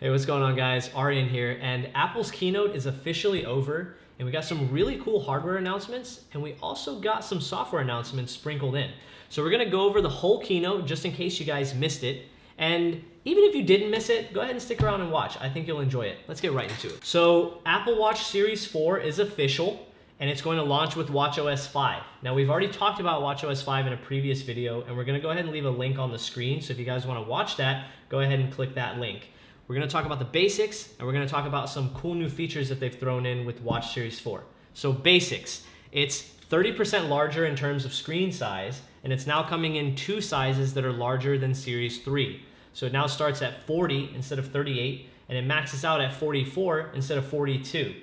Hey, what's going on, guys? Aryan here, and Apple's keynote is officially over, and we got some really cool hardware announcements, and we also got some software announcements sprinkled in. So we're gonna go over the whole keynote just in case you guys missed it, and even if you didn't miss it, go ahead and stick around and watch. I think you'll enjoy it. Let's get right into it. So Apple Watch Series 4 is official, and it's going to launch with watchOS 5. Now, we've already talked about watchOS 5 in a previous video, and we're gonna go ahead and leave a link on the screen, so if you guys wanna watch that, go ahead and click that link. We're gonna talk about the basics, and we're gonna talk about some cool new features that they've thrown in with Watch Series 4. So basics, it's 30% larger in terms of screen size, and it's now coming in two sizes that are larger than Series 3. So it now starts at 40 instead of 38, and it maxes out at 44 instead of 42.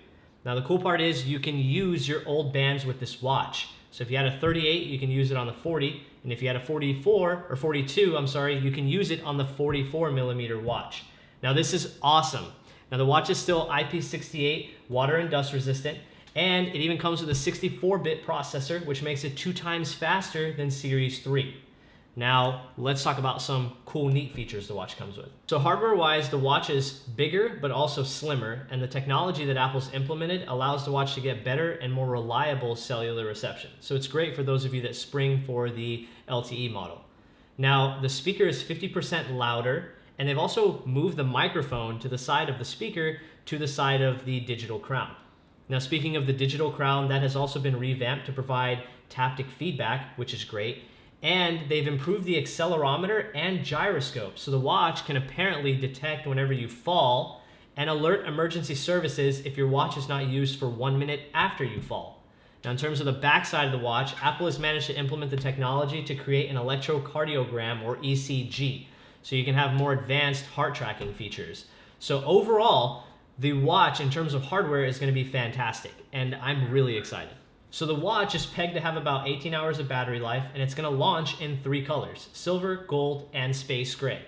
Now the cool part is you can use your old bands with this watch. So if you had a 38, you can use it on the 40, and if you had a 42, you can use it on the 44 millimeter watch. Now this is awesome. Now the watch is still IP68 water and dust resistant, and it even comes with a 64-bit processor, which makes it 2 times faster than Series 3. Now let's talk about some cool, neat features the watch comes with. So hardware-wise, the watch is bigger but also slimmer, and the technology that Apple's implemented allows the watch to get better and more reliable cellular reception. So it's great for those of you that spring for the LTE model. Now the speaker is 50% louder, and they've also moved the microphone to the side of the speaker to the side of the digital crown. Now, speaking of the digital crown, that has also been revamped to provide taptic feedback, which is great. And they've improved the accelerometer and gyroscope, so the watch can apparently detect whenever you fall and alert emergency services if your watch is not used for 1 minute after you fall. Now, in terms of the back side of the watch, Apple has managed to implement the technology to create an electrocardiogram, or ECG, so you can have more advanced heart tracking features. So overall, the watch in terms of hardware is going to be fantastic, and I'm really excited. So the watch is pegged to have about 18 hours of battery life, and it's going to launch in 3 colors: silver, gold, and space gray.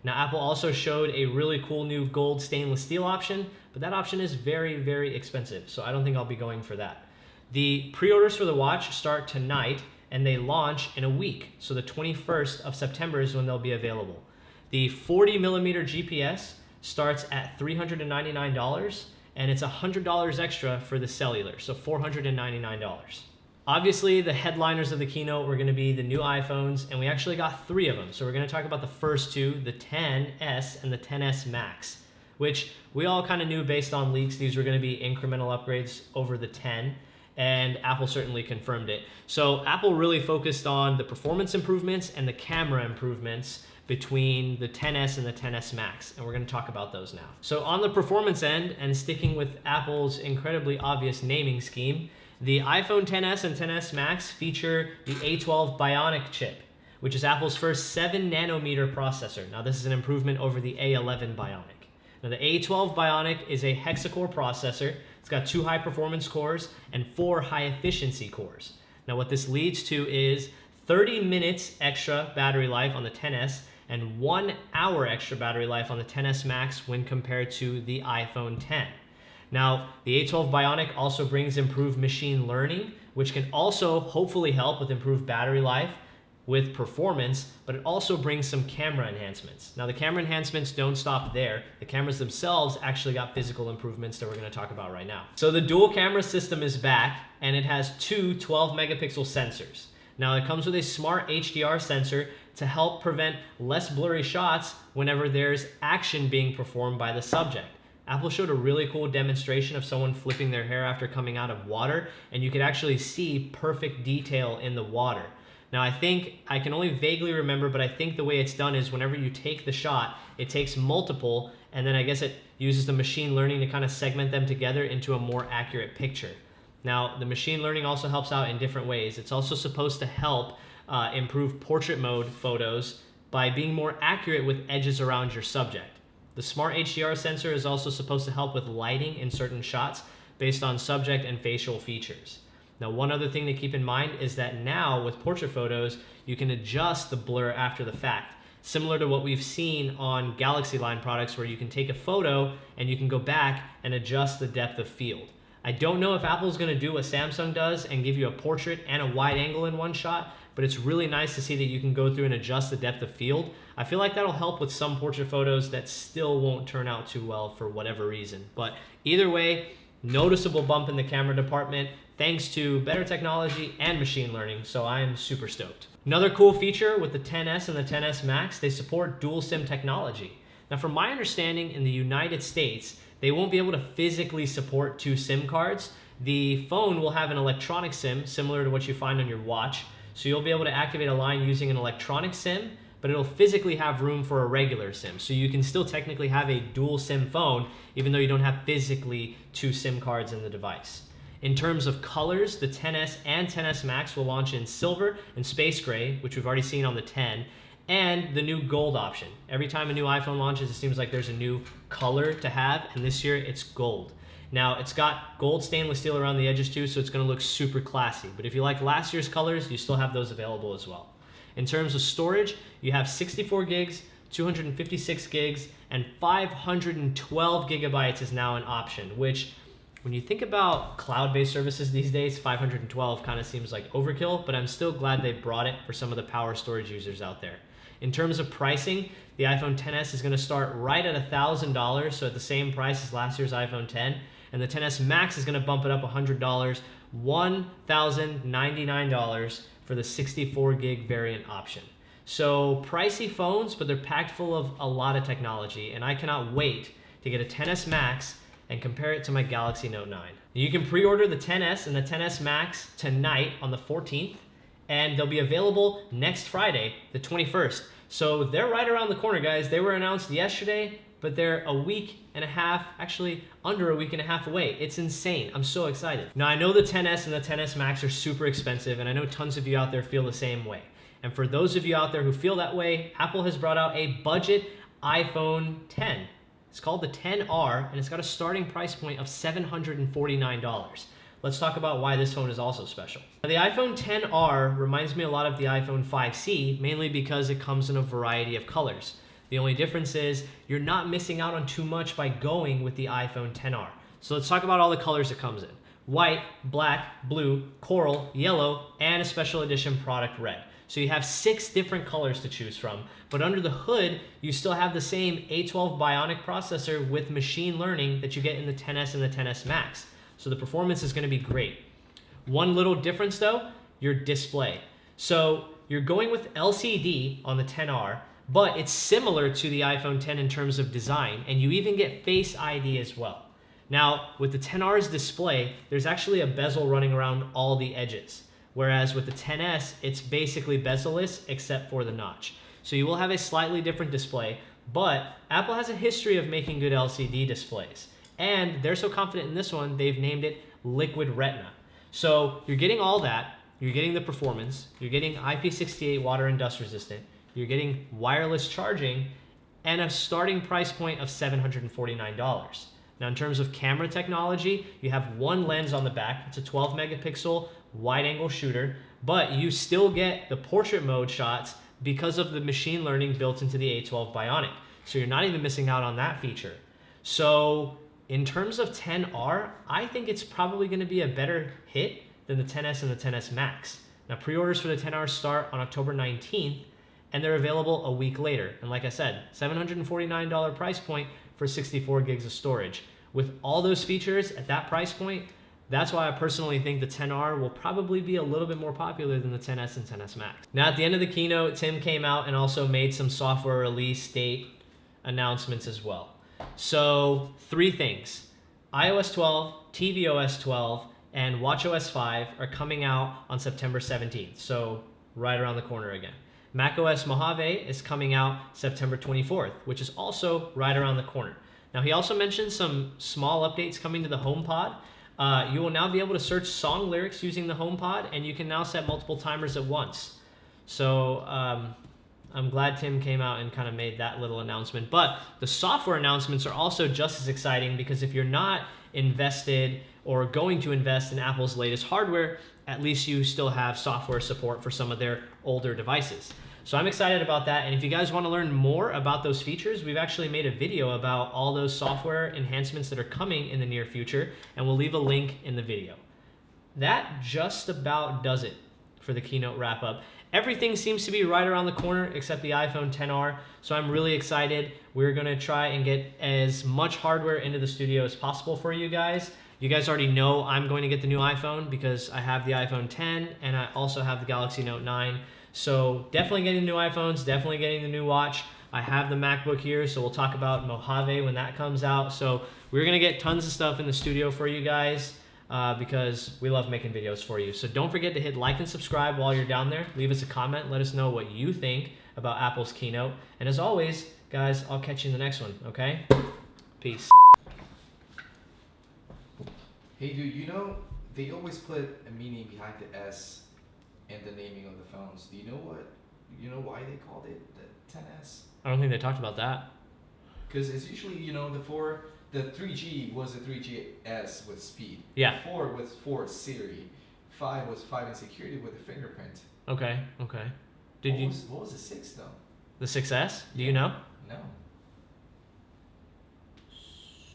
Now, Apple also showed a really cool new gold stainless steel option, but that option is very, very expensive, so I don't think I'll be going for that. The pre-orders for the watch start tonight, and they launch in a week, so the 21st of September is when they'll be available. The 40 millimeter GPS starts at $399, and it's $100 extra for the cellular, so $499. Obviously, the headliners of the keynote were gonna be the new iPhones, and we actually got 3 of them. So we're gonna talk about the first 2, the XS and the XS Max, which we all kind of knew based on leaks these were gonna be incremental upgrades over the 10, and Apple certainly confirmed it. So Apple really focused on the performance improvements and the camera improvements between the XS and the XS Max, and we're going to talk about those now. So on the performance end, and sticking with Apple's incredibly obvious naming scheme, the iPhone XS and XS Max feature the A12 Bionic chip, which is Apple's first 7 nanometer processor. Now this is an improvement over the A11 Bionic. Now the A12 Bionic is a hexa-core processor. It's got 2 high-performance cores and 4 high-efficiency cores. Now what this leads to is 30 minutes extra battery life on the XS and 1 hour extra battery life on the XS Max when compared to the iPhone X. Now, the A12 Bionic also brings improved machine learning, which can also hopefully help with improved battery life with performance, but it also brings some camera enhancements. Now, the camera enhancements don't stop there. The cameras themselves actually got physical improvements that we're going to talk about right now. So the dual camera system is back, and it has 2 12 megapixel sensors. Now it comes with a smart HDR sensor to help prevent less blurry shots whenever there's action being performed by the subject. Apple showed a really cool demonstration of someone flipping their hair after coming out of water, and you could actually see perfect detail in the water. Now I can only vaguely remember, but I think the way it's done is whenever you take the shot, it takes multiple, and then I guess it uses the machine learning to kind of segment them together into a more accurate picture. Now, the machine learning also helps out in different ways. It's also supposed to help improve portrait mode photos by being more accurate with edges around your subject. The smart HDR sensor is also supposed to help with lighting in certain shots based on subject and facial features. Now, one other thing to keep in mind is that now with portrait photos, you can adjust the blur after the fact, similar to what we've seen on Galaxy line products where you can take a photo and you can go back and adjust the depth of field. I don't know if Apple's going to do what Samsung does and give you a portrait and a wide angle in one shot, but it's really nice to see that you can go through and adjust the depth of field. I feel like that'll help with some portrait photos that still won't turn out too well for whatever reason. But either way, noticeable bump in the camera department thanks to better technology and machine learning, so I am super stoked. Another cool feature with the XS and the XS Max, they support dual SIM technology. Now from my understanding, in the United States, they won't be able to physically support 2 SIM cards. The phone will have an electronic SIM similar to what you find on your watch, so you'll be able to activate a line using an electronic SIM, but it'll physically have room for a regular SIM. So you can still technically have a dual SIM phone, even though you don't have physically 2 SIM cards in the device. In terms of colors, the XS and XS Max will launch in silver and space gray, which we've already seen on the 10, and the new gold option. Every time a new iPhone launches, it seems like there's a new color to have, and this year it's gold. Now, it's got gold stainless steel around the edges too, so it's gonna look super classy. But if you like last year's colors, you still have those available as well. In terms of storage, you have 64 gigs, 256 gigs, and 512 gigabytes is now an option, which when you think about cloud-based services these days, 512 kind of seems like overkill, but I'm still glad they brought it for some of the power storage users out there. In terms of pricing, the iPhone XS is gonna start right at $1,000, so at the same price as last year's iPhone X, and the XS Max is gonna bump it up $100, $1,099 for the 64 gig variant option. So pricey phones, but they're packed full of a lot of technology, and I cannot wait to get a XS Max and compare it to my Galaxy Note 9. You can pre-order the XS and the XS Max tonight on the 14th, and they'll be available next Friday, the 21st. So they're right around the corner, guys. They were announced yesterday, but they're a week and a half, actually under a week and a half away. It's insane. I'm so excited. Now, I know the XS and the XS Max are super expensive, and I know tons of you out there feel the same way. And for those of you out there who feel that way, Apple has brought out a budget iPhone X. It's called the XR, and it's got a starting price point of $749. Let's talk about why this phone is also special. Now, the iPhone XR reminds me a lot of the iPhone 5C, mainly because it comes in a variety of colors. The only difference is you're not missing out on too much by going with the iPhone XR. So let's talk about all the colors it comes in. White, black, blue, coral, yellow, and a special edition product red. So you have 6 different colors to choose from, but under the hood, you still have the same A12 Bionic processor with machine learning that you get in the XS and the XS Max. So the performance is gonna be great. One little difference though, your display. So you're going with LCD on the XR, but it's similar to the iPhone X in terms of design, and you even get Face ID as well. Now, with the XR's display, there's actually a bezel running around all the edges. Whereas with the XS, it's basically bezel-less except for the notch. So you will have a slightly different display, but Apple has a history of making good LCD displays. And they're so confident in this one, they've named it Liquid Retina. So you're getting all that, you're getting the performance, you're getting IP68 water and dust resistant, you're getting wireless charging, and a starting price point of $749. Now in terms of camera technology, you have one lens on the back. It's a 12 megapixel wide angle shooter, but you still get the portrait mode shots because of the machine learning built into the A12 Bionic. So you're not even missing out on that feature. So in terms of XR, I think it's probably gonna be a better hit than the XS and the XS Max. Now pre-orders for the XR start on October 19th, and they're available a week later. And like I said, $749 price point for 64 gigs of storage. With all those features at that price point, that's why I personally think the XR will probably be a little bit more popular than the XS and XS Max. Now at the end of the keynote, Tim came out and also made some software release date announcements as well. So 3 things: iOS 12, tvOS 12, and watchOS 5 are coming out on September 17th, so right around the corner again. macOS Mojave is coming out September 24th, which is also right around the corner. Now he also mentioned some small updates coming to the HomePod. You will now be able to search song lyrics using the HomePod, and you can now set multiple timers at once. So I'm glad Tim came out and kind of made that little announcement. But the software announcements are also just as exciting, because if you're not invested or going to invest in Apple's latest hardware, at least you still have software support for some of their older devices. So I'm excited about that, and if you guys want to learn more about those features, we've actually made a video about all those software enhancements that are coming in the near future, and we'll leave a link in the video. That just about does it for the keynote wrap up. everything seems to be right around the corner except the iPhone XR. So I'm really excited. We're gonna try and get as much hardware into the studio as possible for you guys. You guys already know I'm going to get the new iPhone because I have the iPhone 10 and I also have the Galaxy Note 9. So definitely getting the new iPhones, definitely getting the new watch. I have the MacBook here, so we'll talk about Mojave when that comes out. So we're gonna get tons of stuff in the studio for you guys because we love making videos for you. So don't forget to hit like and subscribe while you're down there. Leave us a comment, let us know what you think about Apple's keynote. And as always, guys, I'll catch you in the next one, okay? Peace. Hey dude, you know, they always put a meaning behind the S in the naming of the phones. Do you know why they called it the 10S? I don't think they talked about that. Because it's usually, you know, the 3G was a 3GS with speed. Yeah. 4 was 4 Siri. 5 was 5 in security with a fingerprint. Okay. What was the 6 though? The 6S? Do you know? No.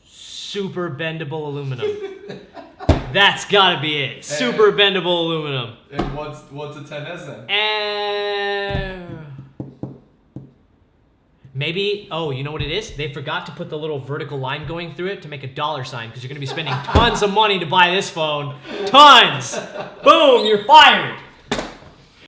Super bendable aluminum. That's gotta be it. Super bendable aluminum. And what's a 10S then? Maybe, oh, you know what it is? They forgot to put the little vertical line going through it to make a dollar sign because you're gonna be spending tons of money to buy this phone. Tons! Boom, you're fired!